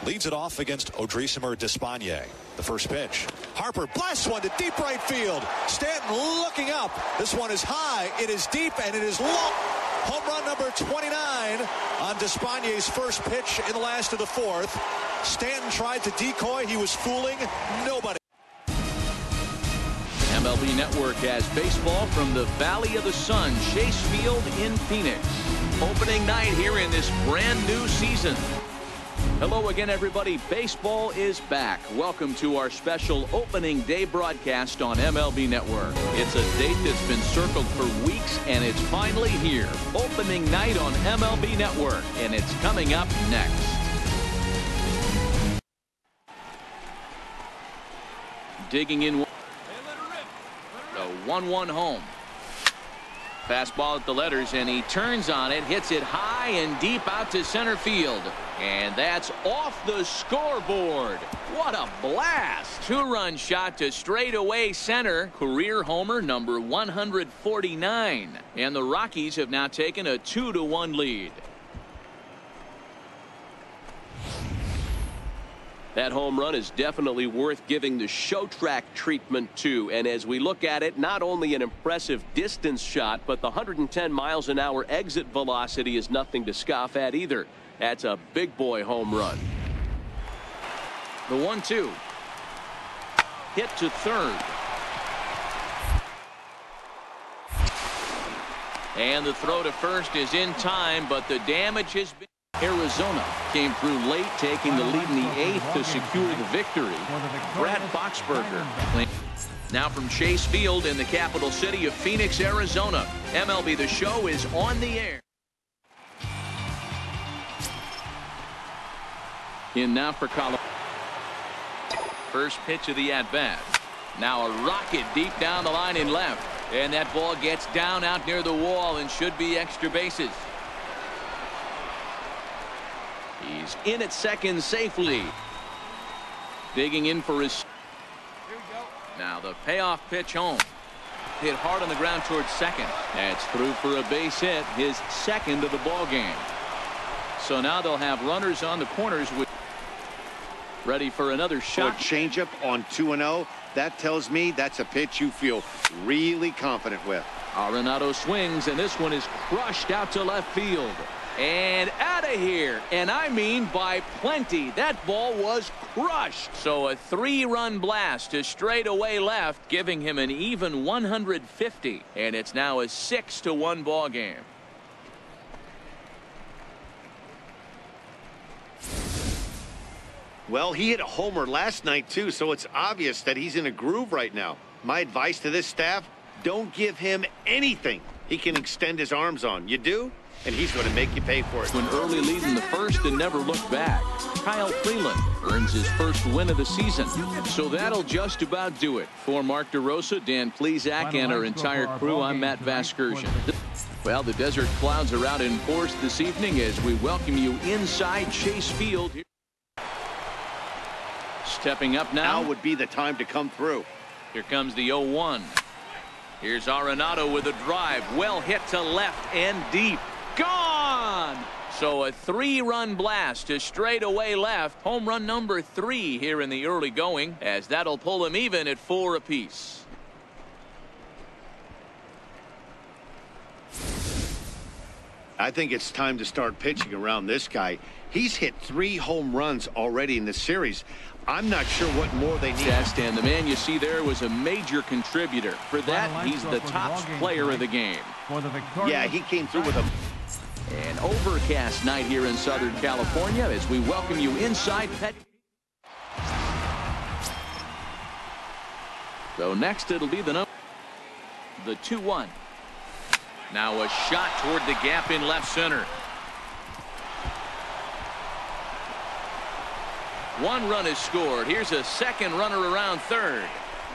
leads it off against Odrisamer Despaigne. The first pitch. Harper blasts one to deep right field. Stanton looking up. This one is high. It is deep and it is long. Home run number 29 on Despaigne's first pitch in the last of the fourth. Stanton tried to decoy. He was fooling nobody. MLB Network has baseball from the Valley of the Sun, Chase Field in Phoenix. Opening night here in this brand new season. Hello again, everybody. Baseball is back. Welcome to our special opening day broadcast on MLB Network. It's a date that's been circled for weeks, and it's finally here. Opening night on MLB Network, and it's coming up next. Digging in. The 1-1 home. Fastball at the letters, and he turns on it, hits it high and deep out to center field. And that's off the scoreboard. What a blast. Two-run shot to straightaway center. Career homer number 149. And the Rockies have now taken a 2-1 lead. That home run is definitely worth giving the show track treatment to. And as we look at it, not only an impressive distance shot, but the 110 miles an hour exit velocity is nothing to scoff at either. That's a big boy home run. The 1-2. Hit to third. And the throw to first is in time, but the damage has been. Arizona came through late, taking the lead in the eighth to secure the victory. Brad Boxberger. Now from Chase Field in the capital city of Phoenix, Arizona. MLB The Show is on the air. In now for Colorado. First pitch of the at-bat. Now a rocket deep down the line in left. And that ball gets down out near the wall and should be extra bases. He's in at second safely. Digging in for his. Here we go. Now the payoff pitch home. Hit hard on the ground towards second. That's through for a base hit, his second of the ball game. So now they'll have runners on the corners with. Ready for another shot. Changeup on 2-0. That tells me that's a pitch you feel really confident with. Arenado swings, and this one is crushed out to left field. And out of here, and I mean by plenty. That ball was crushed. So a 3-run blast to straightaway left, giving him an even 150. And it's now a 6-1 ball game. Well, he hit a homer last night too, so it's obvious that he's in a groove right now. My advice to this staff, don't give him anything he can extend his arms on. You do? And he's going to make you pay for it. An early lead in the first and never looked back. Kyle Freeland earns his first win of the season. So that'll just about do it. For Mark DeRosa, Dan Plesac, and our entire crew, I'm Matt Vasgersian. Well, the desert clouds are out in force this evening as we welcome you inside Chase Field. Stepping up now would be the time to come through. Here comes the 0-1. Here's Arenado with a drive. Well hit to left and deep. Gone! So a 3-run blast to straightaway left. Home run number 3 here in the early going, as that'll pull him even at 4 apiece. I think it's time to start pitching around this guy. He's hit 3 home runs already in this series. I'm not sure what more they need. And the man you see there was a major contributor. For that, he's the top player of the game. Yeah, he came through with a. An overcast night here in Southern California as we welcome you inside Pet. So next it'll be the 2-1. Now a shot toward the gap in left center. 1 run is scored. Here's a second runner around third.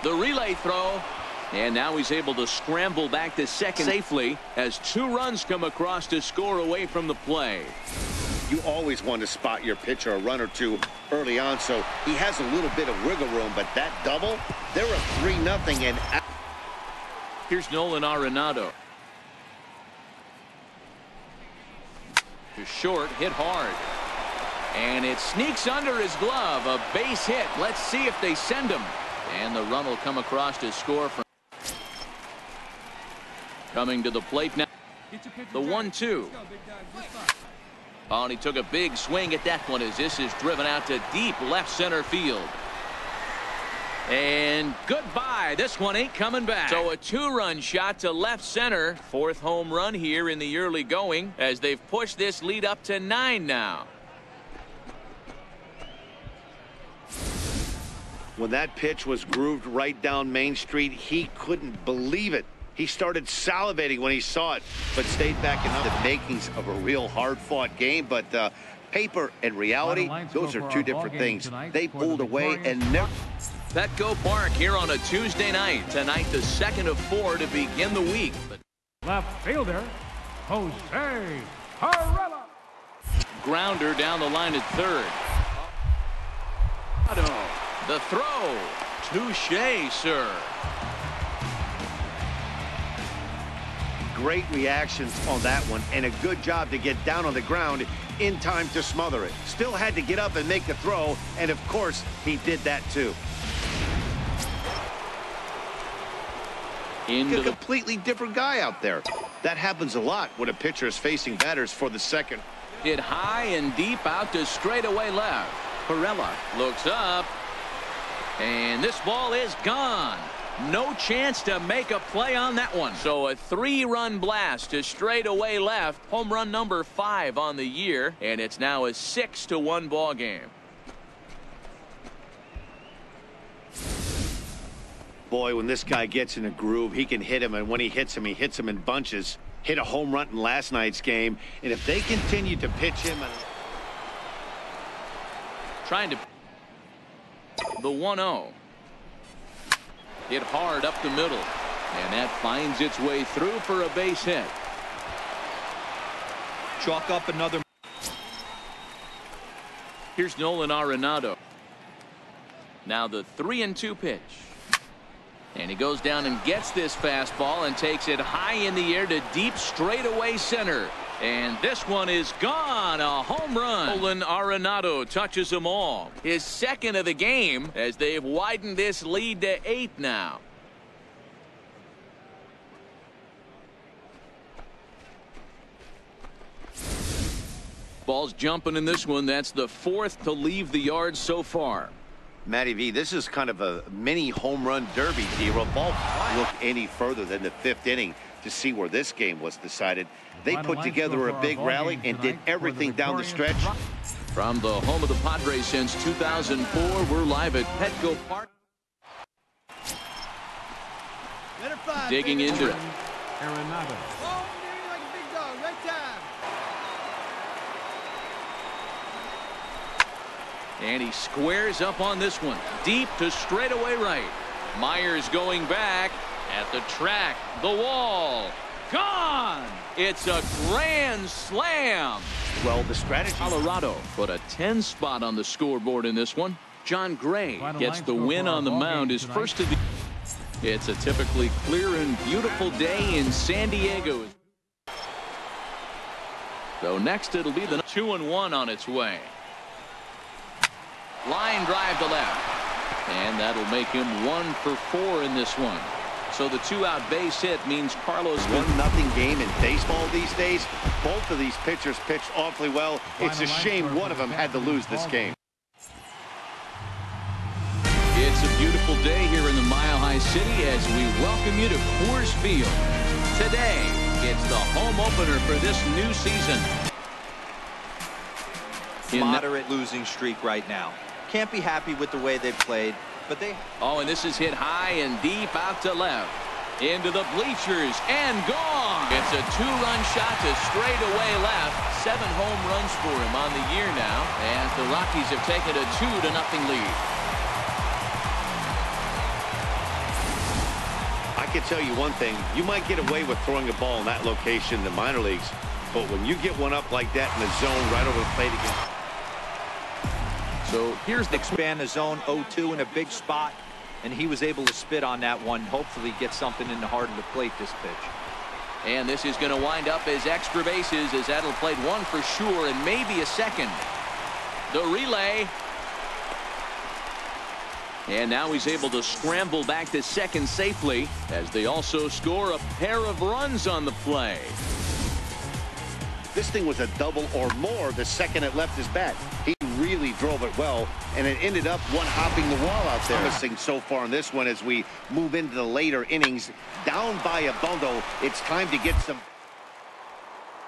The relay throw. And now he's able to scramble back to second safely as 2 runs come across to score away from the play. You always want to spot your pitcher a run or two early on, so he has a little bit of wiggle room, but that double, they're a 3-0 and here's Nolan Arenado. To short, hit hard. And it sneaks under his glove. A base hit. Let's see if they send him. And the run will come across to score from. Coming to the plate now. The 1-2. Oh, and he took a big swing at that one as this is driven out to deep left center field. And goodbye. This one ain't coming back. So a 2-run shot to left center. 4th home run here in the early going as they've pushed this lead up to 9 now. When that pitch was grooved right down Main Street, he couldn't believe it. He started salivating when he saw it, but stayed back in the makings of a real hard-fought game. But paper and reality, those are two different things. They pulled away and never. Petco Park here on a Tuesday night. Tonight, the 2nd of 4 to begin the week. Left fielder, Jose Arella. Grounder down the line at third. The throw. Touche, sir. Great reactions on that one, and a good job to get down on the ground in time to smother it. Still had to get up and make the throw, and of course, he did that too. Into a completely different guy out there. That happens a lot when a pitcher is facing batters for the second. Hit high and deep out to straightaway left. Perella looks up. And this ball is gone. No chance to make a play on that one. So a 3-run blast to straightaway left. Home run number 5 on the year. And it's now a 6-1 ball game. Boy, when this guy gets in a groove, he can hit him, and when he hits him in bunches. Hit a home run in last night's game, and if they continue to pitch him. Trying to. The 1-0. Hit hard up the middle, and that finds its way through for a base hit. Chalk up another. Here's Nolan Arenado. Now the 3-2 pitch. And he goes down and gets this fastball and takes it high in the air to deep straightaway center. And this one is gone. A home run. Nolan Arenado touches them all. His 2nd of the game as they've widened this lead to 8 now. Ball's jumping in this one. That's the 4th to leave the yard so far. Matty V, this is kind of a mini home run derby here. A ball look any further than the 5th inning to see where this game was decided. They put together a big rally and did everything down the stretch. From the home of the Padres since 2004, we're live at Petco Park. Digging into it. Arenado. And he squares up on this one. Deep to straightaway right. Myers going back at the track. The wall. Gone. It's a grand slam. Well, the strategy. Colorado put a 10 spot on the scoreboard in this one. John Gray gets the win on the mound. His first of the. It's a typically clear and beautiful day in San Diego. So next it'll be the 2-1 on its way. Line drive to left. And that'll make him 1 for 4 in this one. So the 2-out base hit means Carlos. 1-0 game in baseball these days. Both of these pitchers pitched awfully well. It's a shame one of them had to lose this game. It's a beautiful day here in the Mile High City as we welcome you to Coors Field. Today, it's the home opener for this new season. Moderate losing streak right now. Can't be happy with the way they've played, but they. Oh, and this is hit high and deep out to left. Into the bleachers and gone. It's a 2-run shot to straightaway left. 7 home runs for him on the year now, as the Rockies have taken a 2-0 lead. I can tell you one thing. You might get away with throwing a ball in that location in the minor leagues, but when you get one up like that in the zone right over the plate again. So here's the expand the zone 0-2 in a big spot, and he was able to spit on that one. Hopefully get something in the heart of the plate this pitch. And this is going to wind up as extra bases as that'll play 1 for sure and maybe a second. The relay. And now he's able to scramble back to second safely as they also score a pair of runs on the play. This thing was a double or more the second it left his bat. He really drove it well, and it ended up one-hopping the wall out there. Promising so far in this one as we move into the later innings. Down by a bundle, it's time to get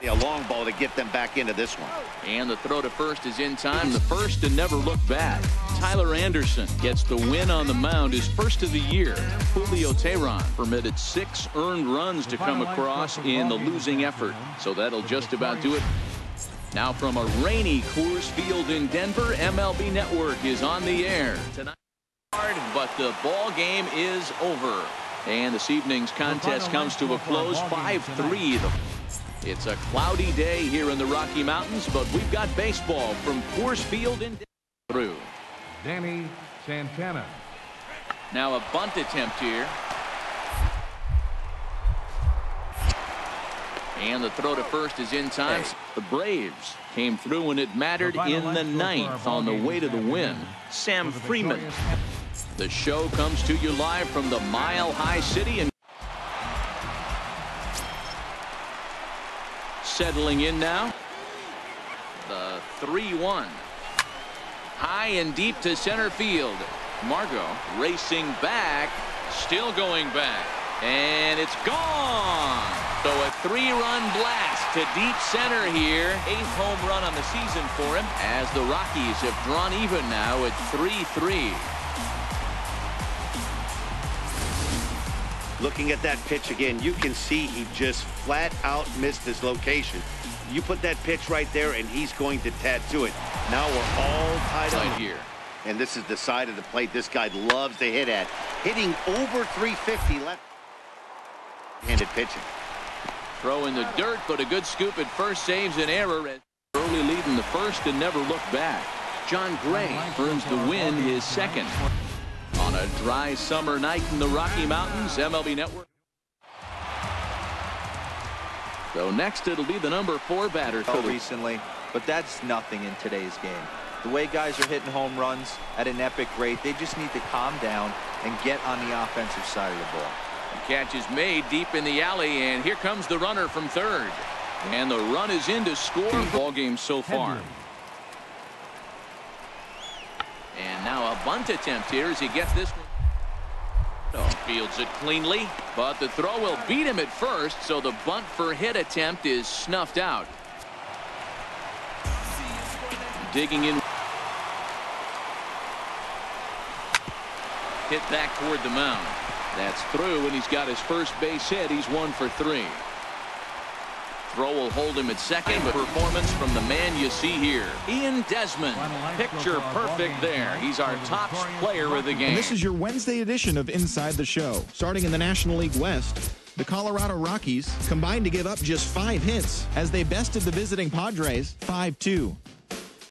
a long ball to get them back into this one. And the throw to first is in time. The first to never look back. Tyler Anderson gets the win on the mound, his first of the year. Julio Teheran permitted 6 earned runs to come across in the losing effort. So that'll just about do it. Now from a rainy Coors Field in Denver, MLB Network is on the air tonight. But the ball game is over. And this evening's contest comes to a close, 5-3. It's a cloudy day here in the Rocky Mountains, but we've got baseball from Coors Field in through. Danny Santana. Now a bunt attempt here. And the throw to first is in time. The Braves came through when it mattered in the 9th on the way to the win. Sam Freeman. The show comes to you live from the Mile High City. And settling in now. The 3-1. High and deep to center field. Margot racing back. Still going back. And it's gone. So a 3-run blast to deep center here. 8th home run on the season for him as the Rockies have drawn even now at 3-3. Looking at that pitch again, you can see he just flat out missed his location. You put that pitch right there and he's going to tattoo it. Now we're all tied up here. And this is the side of the plate this guy loves to hit at. Hitting over 350 left-handed pitching. Throw in the dirt, but a good scoop at first saves an error. Early lead in the first and never looked back. John Gray earns the win, his second. On a dry summer night in the Rocky Mountains, MLB Network. So next it'll be the number 4 batter. Recently, but that's nothing in today's game. The way guys are hitting home runs at an epic rate, they just need to calm down and get on the offensive side of the ball. The catch is made deep in the alley, and here comes the runner from third. And the run is in to score. Ball game so far. And now a bunt attempt here as he gets this one. Fields it cleanly, but the throw will beat him at first, so the bunt for hit attempt is snuffed out. Digging in. Hit back toward the mound. That's through, and he's got his first base hit. He's 1 for 3. Throw will hold him at second, but performance from the man you see here. Ian Desmond, picture perfect there. He's our top player of the game. And this is your Wednesday edition of Inside the Show. Starting in the National League West, the Colorado Rockies combined to give up just 5 hits as they bested the visiting Padres 5-2.